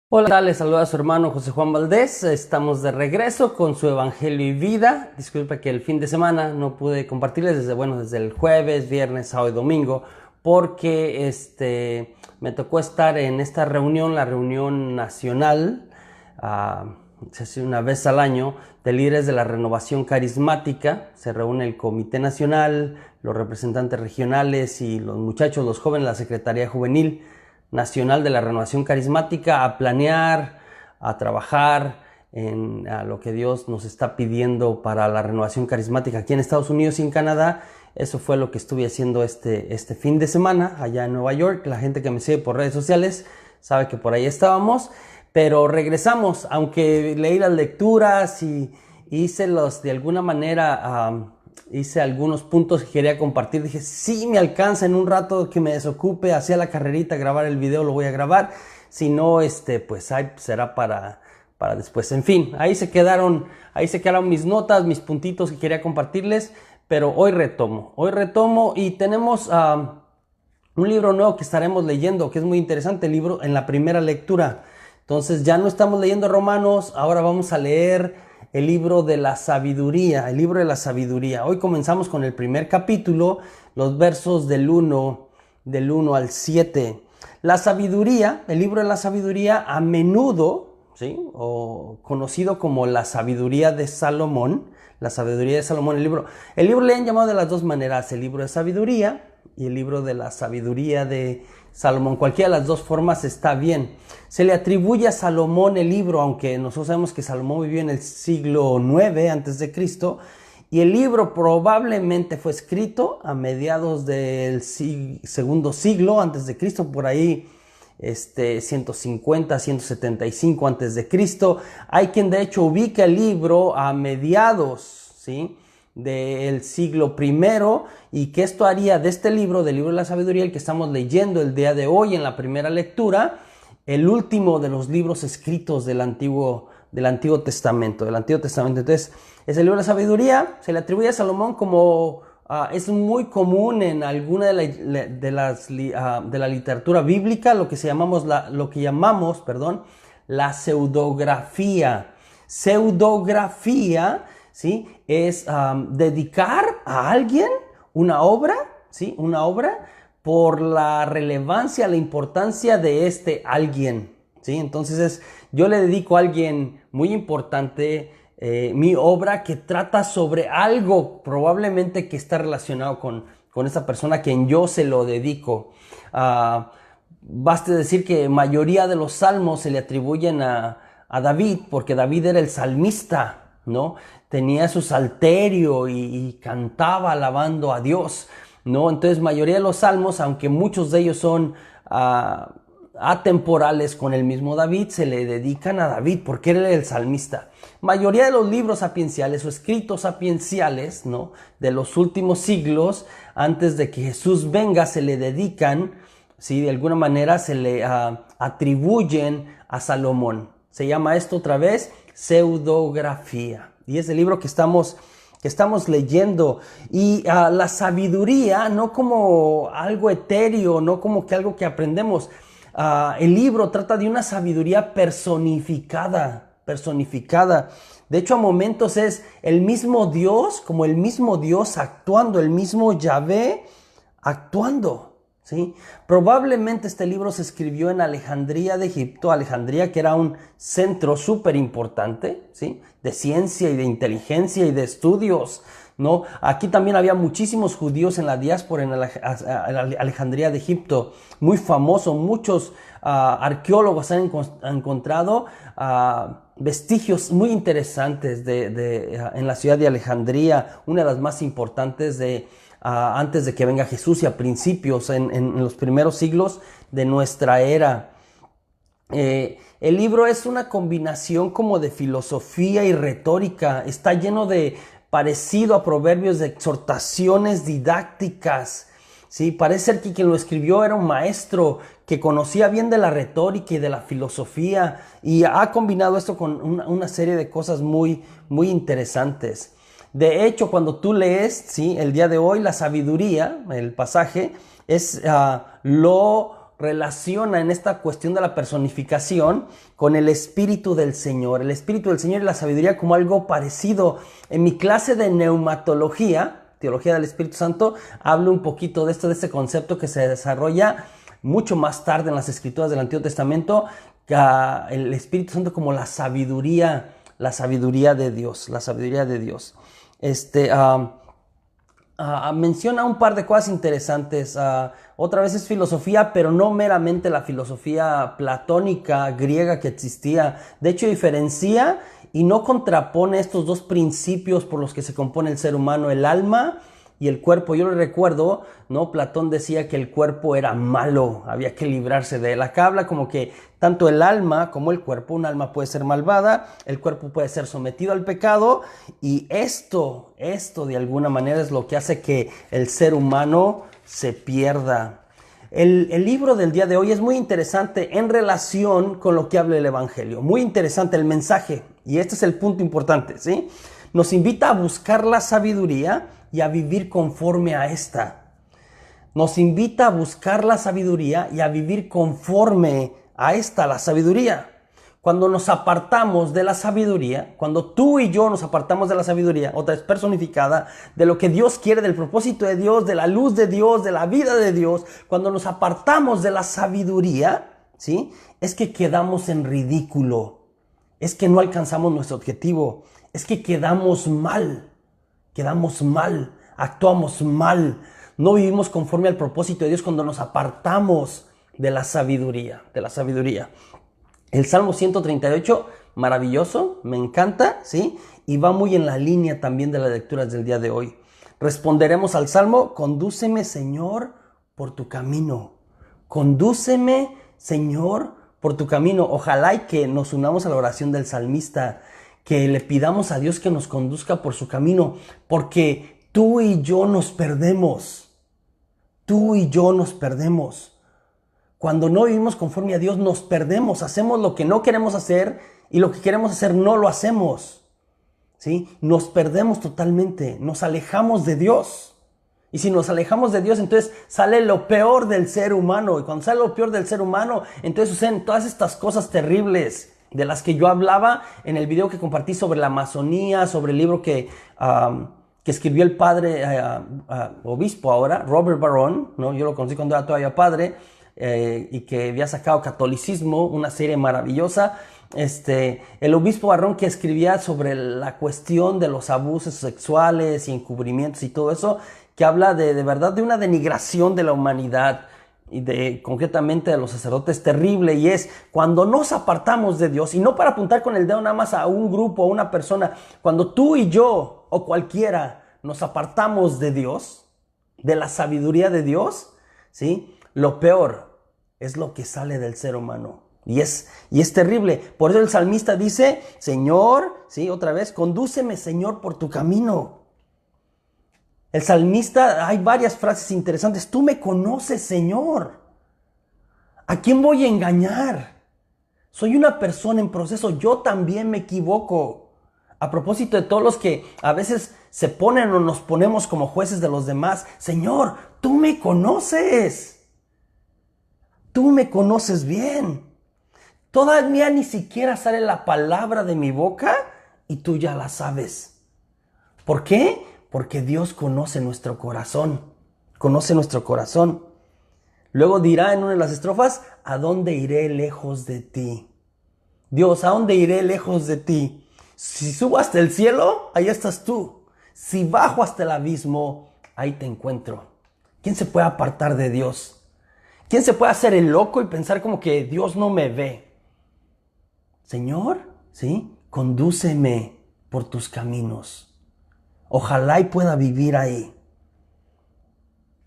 Hola, ¿qué tal? Les saluda a su hermano José Juan Valdés. Estamos de regreso con su Evangelio y Vida. Disculpe que el fin de semana no pude compartirles desde el jueves, viernes, sábado y domingo, porque me tocó estar en esta reunión, la reunión nacional, se hace una vez al año, de líderes de la renovación carismática. Se reúne el Comité Nacional, los representantes regionales y los muchachos, los jóvenes, la Secretaría Juvenil Nacional de la Renovación Carismática, a planear, a trabajar a lo que Dios nos está pidiendo para la renovación carismática aquí en Estados Unidos y en Canadá. Eso fue lo que estuve haciendo este fin de semana allá en Nueva York. La gente que me sigue por redes sociales sabe que por ahí estábamos, pero regresamos, aunque leí las lecturas y hice de alguna manera... hice algunos puntos que quería compartir. Dije, sí me alcanza en un rato que me desocupe, hacía la carrerita, grabar el video, lo voy a grabar. Si no, pues ahí será para después. En fin, ahí se quedaron mis notas, mis puntitos que quería compartirles. Pero hoy retomo y tenemos un libro nuevo que estaremos leyendo, que es muy interesante, el libro en la primera lectura. Entonces ya no estamos leyendo Romanos, ahora vamos a leer el libro de la sabiduría, el libro de la sabiduría. Hoy comenzamos con el primer capítulo, los versos del 1 al 7. La sabiduría, el libro de la sabiduría, a menudo, ¿sí?, o conocido como la sabiduría de Salomón, el libro le han llamado de las dos maneras, el libro de sabiduría y el libro de la sabiduría de Salomón. Cualquiera de las dos formas está bien. Se le atribuye a Salomón el libro, aunque nosotros sabemos que Salomón vivió en el siglo IX a.C., y el libro probablemente fue escrito a mediados del segundo siglo a.C., por ahí 150, 175 a.C. Hay quien de hecho ubica el libro a mediados, ¿sí?, del siglo primero, y que esto haría de este libro, del libro de la sabiduría, el que estamos leyendo el día de hoy en la primera lectura, el último de los libros escritos del Antiguo Testamento. Entonces, es el libro de la sabiduría. Se le atribuye a Salomón como es muy común en alguna de la literatura bíblica, lo que llamamos la pseudografía. Pseudografía, ¿sí?, es dedicar a alguien una obra, ¿sí?, una obra por la relevancia, la importancia de este alguien, ¿sí? Entonces yo le dedico a alguien muy importante mi obra que trata sobre algo probablemente que está relacionado con esa persona a quien yo se lo dedico. Baste decir que mayoría de los salmos se le atribuyen a David, porque David era el salmista, ¿no? Tenía su salterio y cantaba alabando a Dios, ¿no? Entonces, mayoría de los salmos, aunque muchos de ellos son atemporales con el mismo David, se le dedican a David porque él era el salmista. Mayoría de los libros sapienciales o escritos sapienciales, ¿no?, de los últimos siglos, antes de que Jesús venga, se le dedican, ¿sí?, de alguna manera se le atribuyen a Salomón. Se llama esto otra vez pseudografía. Y es el libro que estamos leyendo. Y la sabiduría, no como algo etéreo, no como que algo que aprendemos. El libro trata de una sabiduría personificada. De hecho, a momentos es el mismo Dios, como el mismo Dios actuando, el mismo Yahvé actuando, ¿sí? Probablemente este libro se escribió en Alejandría de Egipto, Alejandría, que era un centro súper importante, ¿sí?, de ciencia y de inteligencia y de estudios, ¿no? Aquí también había muchísimos judíos en la diáspora en Alejandría de Egipto, muy famoso. Muchos arqueólogos han encontrado vestigios muy interesantes en la ciudad de Alejandría, una de las más importantes antes de que venga Jesús y a principios, en los primeros siglos de nuestra era. El libro es una combinación como de filosofía y retórica. Está lleno de parecido a proverbios, de exhortaciones didácticas, ¿sí? Parece ser que quien lo escribió era un maestro que conocía bien de la retórica y de la filosofía, y ha combinado esto con una serie de cosas muy, muy interesantes. De hecho, cuando tú lees, ¿sí?, el día de hoy, la sabiduría, el pasaje, es lo relaciona en esta cuestión de la personificación con el Espíritu del Señor. El Espíritu del Señor y la sabiduría como algo parecido. En mi clase de neumatología, teología del Espíritu Santo, hablo un poquito de este concepto que se desarrolla mucho más tarde en las Escrituras del Antiguo Testamento, el Espíritu Santo como la sabiduría de Dios, la sabiduría de Dios. Menciona un par de cosas interesantes. Otra vez es filosofía, pero no meramente la filosofía platónica griega que existía. De hecho, diferencia y no contrapone estos dos principios por los que se compone el ser humano, el alma y el cuerpo. Yo lo recuerdo, ¿no? Platón decía que el cuerpo era malo, había que librarse de él. Acá habla como que tanto el alma como el cuerpo, un alma puede ser malvada, el cuerpo puede ser sometido al pecado, y esto de alguna manera es lo que hace que el ser humano se pierda. El libro del día de hoy es muy interesante en relación con lo que habla el Evangelio. Muy interesante el mensaje, y este es el punto importante, ¿sí? Nos invita a buscar la sabiduría y a vivir conforme a esta. Nos invita a buscar la sabiduría y a vivir conforme a esta, la sabiduría. Cuando nos apartamos de la sabiduría, cuando tú y yo nos apartamos de la sabiduría, otra vez personificada, de lo que Dios quiere, del propósito de Dios, de la luz de Dios, de la vida de Dios, cuando nos apartamos de la sabiduría, ¿sí? Es que quedamos en ridículo, es que no alcanzamos nuestro objetivo, es que quedamos mal, actuamos mal, no vivimos conforme al propósito de Dios cuando nos apartamos de la sabiduría, El Salmo 138, maravilloso, me encanta, ¿sí? Y va muy en la línea también de las lecturas del día de hoy. Responderemos al Salmo: condúceme, Señor, por tu camino. Condúceme, Señor, por tu camino. Ojalá y que nos unamos a la oración del salmista, que le pidamos a Dios que nos conduzca por su camino, porque tú y yo nos perdemos. Cuando no vivimos conforme a Dios nos perdemos, hacemos lo que no queremos hacer y lo que queremos hacer no lo hacemos, ¿sí? Nos perdemos totalmente, nos alejamos de Dios. Y si nos alejamos de Dios, entonces sale lo peor del ser humano. Y cuando sale lo peor del ser humano, entonces suceden todas estas cosas terribles de las que yo hablaba en el video que compartí sobre la Amazonía, sobre el libro que escribió el padre obispo ahora, Robert Barron, ¿no? Yo lo conocí cuando era todavía padre, y que había sacado Catolicismo, una serie maravillosa. El obispo Barron, que escribía sobre la cuestión de los abusos sexuales y encubrimientos y todo eso, que habla de verdad de una denigración de la humanidad y concretamente de los sacerdotes terrible, y es cuando nos apartamos de Dios, y no para apuntar con el dedo nada más a un grupo o a una persona, cuando tú y yo o cualquiera nos apartamos de Dios, de la sabiduría de Dios, ¿sí? Lo peor es lo que sale del ser humano. Y es terrible. Por eso el salmista dice: Señor, ¿sí? Otra vez, condúceme, Señor, por tu camino. El salmista, hay varias frases interesantes. Tú me conoces, Señor. ¿A quién voy a engañar? Soy una persona en proceso. Yo también me equivoco. A propósito de todos los que a veces se ponen o nos ponemos como jueces de los demás. Señor, tú me conoces. Tú me conoces bien. Todavía ni siquiera sale la palabra de mi boca y tú ya la sabes. ¿Por qué? Porque Dios conoce nuestro corazón. Luego dirá en una de las estrofas: ¿a dónde iré lejos de ti? Dios, ¿a dónde iré lejos de ti? Si subo hasta el cielo, ahí estás tú. Si bajo hasta el abismo, ahí te encuentro. ¿Quién se puede apartar de Dios? ¿Quién se puede hacer el loco y pensar como que Dios no me ve? Señor, ¿sí? Condúceme por tus caminos. Ojalá y pueda vivir ahí.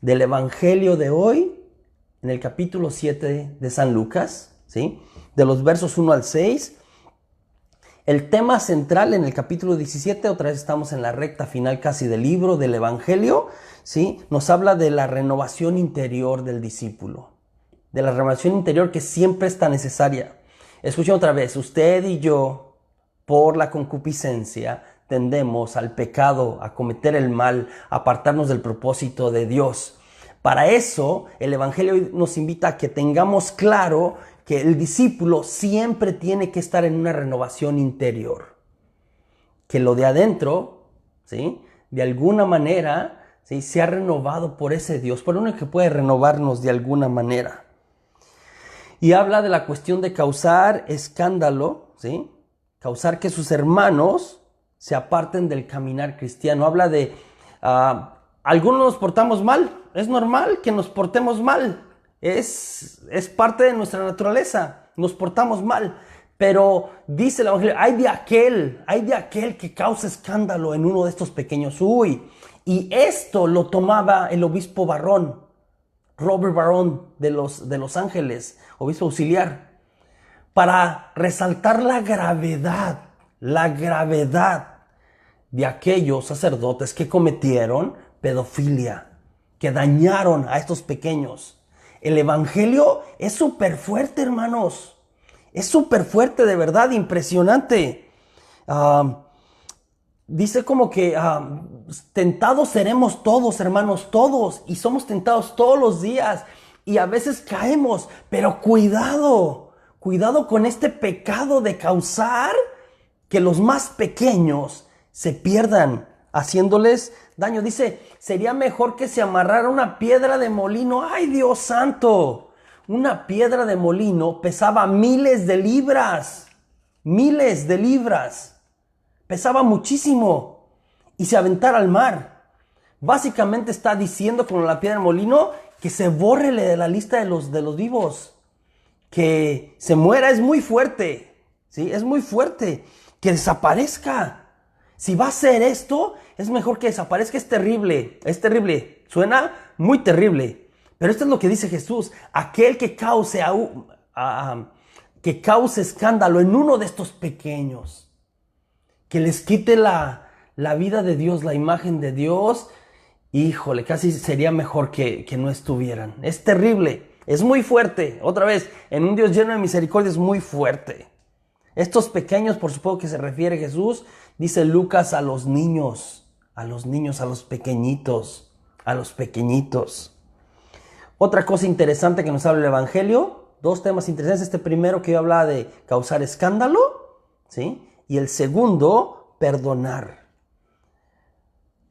Del Evangelio de hoy, en el capítulo 7 de San Lucas, ¿sí? De los versos 1 al 6. El tema central en el capítulo 17, otra vez estamos en la recta final casi del libro, del Evangelio, ¿sí? Nos habla de la renovación interior del discípulo. De la renovación interior que siempre está necesaria. Escuchen otra vez: usted y yo, por la concupiscencia, tendemos al pecado, a cometer el mal, a apartarnos del propósito de Dios. Para eso, el Evangelio nos invita a que tengamos claro que el discípulo siempre tiene que estar en una renovación interior. Que lo de adentro, ¿sí?, de alguna manera, ¿sí?, se ha renovado por ese Dios, por uno que puede renovarnos de alguna manera. Y habla de la cuestión de causar escándalo, ¿sí?, causar que sus hermanos se aparten del caminar cristiano. Habla de algunos nos portamos mal. Es normal que nos portemos mal. Es parte de nuestra naturaleza. Nos portamos mal. Pero dice el Evangelio, hay de aquel que causa escándalo en uno de estos pequeños. Y esto lo tomaba el obispo Barrón, Robert Barrón de Los Ángeles, obispo auxiliar, para resaltar la gravedad de aquellos sacerdotes que cometieron pedofilia, que dañaron a estos pequeños. El Evangelio es súper fuerte, hermanos. Es súper fuerte, de verdad, impresionante. Dice como que tentados seremos todos, hermanos, todos. Y somos tentados todos los días. Y a veces caemos, pero cuidado con este pecado de causar que los más pequeños se pierdan haciéndoles daño. Dice, sería mejor que se amarrara una piedra de molino. ¡Ay, Dios santo! Una piedra de molino pesaba miles de libras. Pesaba muchísimo. Y se aventara al mar. Básicamente está diciendo con la piedra de molino que se borre de la lista de los vivos. Que se muera es muy fuerte. ¿Sí? Es muy fuerte. Que desaparezca. Si va a hacer esto, es mejor que desaparezca. Es terrible. Suena muy terrible. Pero esto es lo que dice Jesús. Aquel que cause escándalo en uno de estos pequeños, que les quite la vida de Dios, la imagen de Dios, híjole, casi sería mejor que no estuvieran. Es terrible. Es muy fuerte. Otra vez, en un Dios lleno de misericordia es muy fuerte. Estos pequeños, por supuesto que se refiere Jesús, dice Lucas, a los niños, a los pequeñitos. Otra cosa interesante que nos habla el Evangelio, dos temas interesantes. Este primero que yo hablaba de causar escándalo, ¿sí? Y el segundo, perdonar.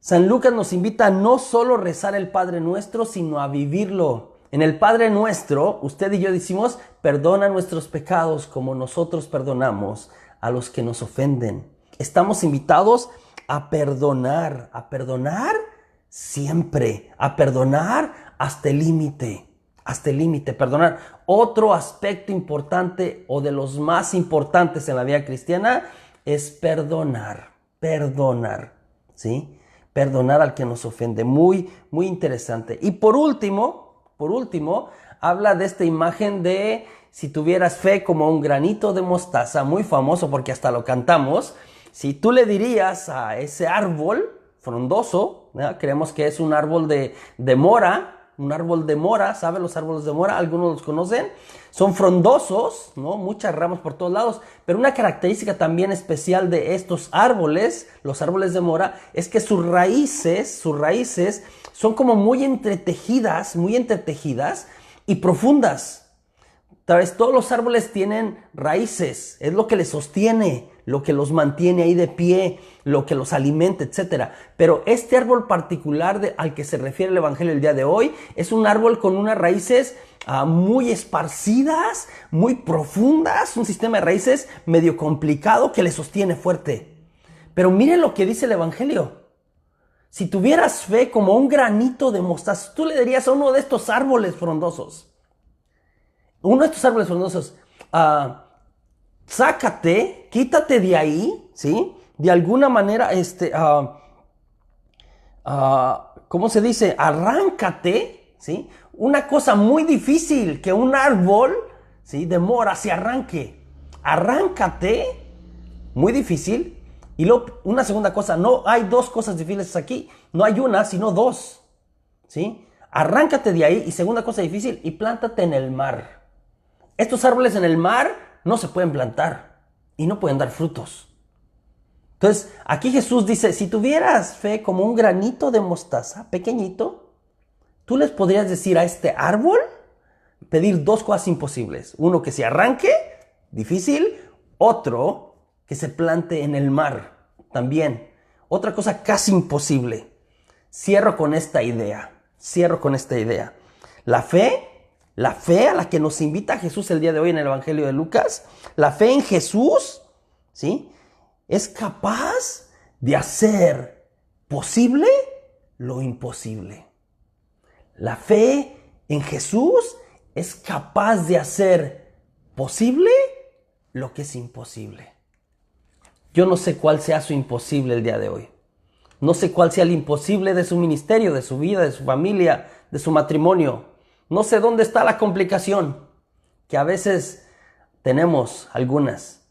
San Lucas nos invita a no solo rezar el Padre Nuestro, sino a vivirlo. En el Padre Nuestro, usted y yo decimos, perdona nuestros pecados como nosotros perdonamos a los que nos ofenden. Estamos invitados a perdonar siempre, a perdonar hasta el límite, perdonar. Otro aspecto importante o de los más importantes en la vida cristiana es perdonar, ¿sí? Perdonar al que nos ofende, muy, muy interesante. Y por último, habla de esta imagen de si tuvieras fe como un granito de mostaza, muy famoso porque hasta lo cantamos. Si tú le dirías a ese árbol frondoso, ¿no? Creemos que es un árbol de mora, ¿saben los árboles de mora? Algunos los conocen. Son frondosos, ¿no? Muchas ramas por todos lados, pero una característica también especial de estos árboles, los árboles de mora, es que sus raíces son como muy entretejidas y profundas. Tal vez todos los árboles tienen raíces, es lo que les sostiene, lo que los mantiene ahí de pie, lo que los alimenta, etc. Pero este árbol particular al que se refiere el Evangelio el día de hoy es un árbol con unas raíces muy esparcidas, muy profundas, un sistema de raíces medio complicado que le sostiene fuerte. Pero miren lo que dice el Evangelio. Si tuvieras fe como un granito de mostaza, tú le dirías a uno de estos árboles frondosos, sácate, quítate de ahí, ¿sí? De alguna manera, ¿cómo se dice? Arráncate, ¿sí? Una cosa muy difícil que un árbol, ¿sí?, de mora se arranque. Arráncate, muy difícil. Y luego, una segunda cosa, no hay dos cosas difíciles aquí, no hay una, sino dos, ¿sí? Arráncate de ahí, y segunda cosa difícil, y plántate en el mar. Estos árboles en el mar no se pueden plantar y no pueden dar frutos. Entonces, aquí Jesús dice, si tuvieras fe como un granito de mostaza, pequeñito, Tú les podrías decir a este árbol, pedir dos cosas imposibles. Uno, que se arranque, difícil. Otro, que se plante en el mar, también. Otra cosa casi imposible. Cierro con esta idea. La fe a la que nos invita Jesús el día de hoy en el Evangelio de Lucas, la fe en Jesús, ¿sí?, es capaz de hacer posible lo imposible. La fe en Jesús es capaz de hacer posible lo que es imposible. Yo no sé cuál sea su imposible el día de hoy. No sé cuál sea el imposible de su ministerio, de su vida, de su familia, de su matrimonio. No sé dónde está la complicación, que a veces tenemos algunas.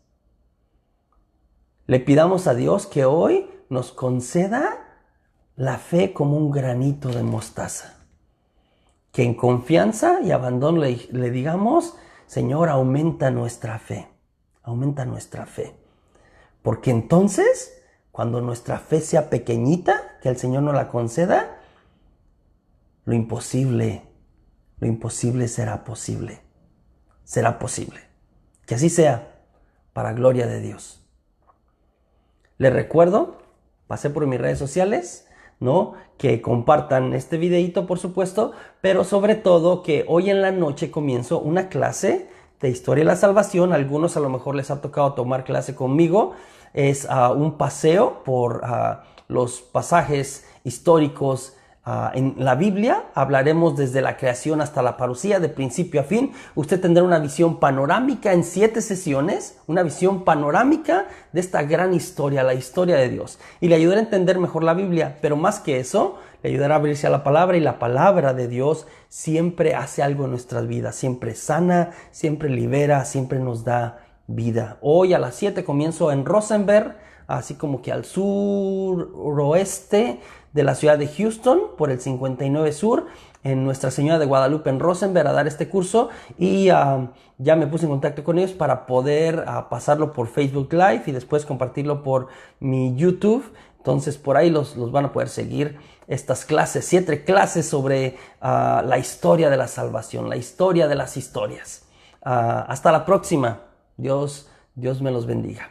Le pidamos a Dios que hoy nos conceda la fe como un granito de mostaza. Que en confianza y abandono le digamos, Señor, aumenta nuestra fe. Aumenta nuestra fe. Porque entonces, cuando nuestra fe sea pequeñita, que el Señor nos la conceda, lo imposible será posible. Será posible. Que así sea, para gloria de Dios. Les recuerdo, pasé por mis redes sociales, ¿no?, que compartan este videito, por supuesto, pero sobre todo que hoy en la noche comienzo una clase de Historia de la Salvación. Algunos a lo mejor les ha tocado tomar clase conmigo. Es un paseo por los pasajes históricos en la Biblia. Hablaremos desde la creación hasta la parucía, de principio a fin. Usted tendrá una visión panorámica en 7 sesiones, una visión panorámica de esta gran historia, la historia de Dios. Y le ayudará a entender mejor la Biblia, pero más que eso, le ayudará a abrirse a la palabra, y la palabra de Dios siempre hace algo en nuestras vidas, siempre sana, siempre libera, siempre nos da vida. Hoy a las 7 comienzo en Rosenberg, así como que al suroeste de la ciudad de Houston, por el 59 Sur, en Nuestra Señora de Guadalupe en Rosenberg, a dar este curso. Y ya me puse en contacto con ellos para poder pasarlo por Facebook Live y después compartirlo por mi YouTube. Entonces por ahí los van a poder seguir estas clases, 7 clases sobre la historia de la salvación, la historia de las historias. Hasta la próxima. Dios me los bendiga.